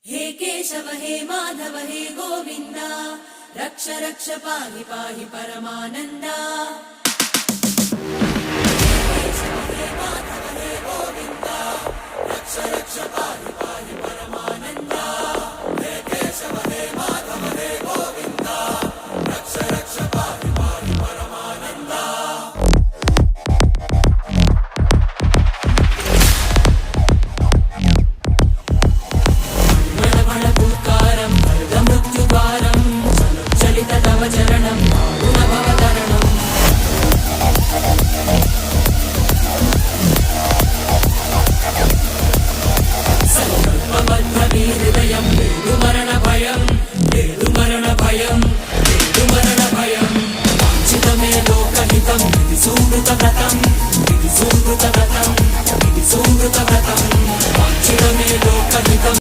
हे केशव हे माधव हे गोविन्द रक्ष रक्ष पाहि पाहि परमानन्दा। हे केशव हे माधव हे गोविन्द रक्ष रक्ष पाहि पाहि परमानन्दा। हे केशव हे माधव हे गोविन्द रक्ष रक्ष पाहि पाहि परमानन्दा। चरणं गुणभवतरणम् संकल्पबद्धहृदयं मरणभयं मरणभयं मरणभयं वाञ्छितमे लोकहितं विधि सुकृतव्रतं विधि सुकृतव्रतं विधि सुकृतव्रतं।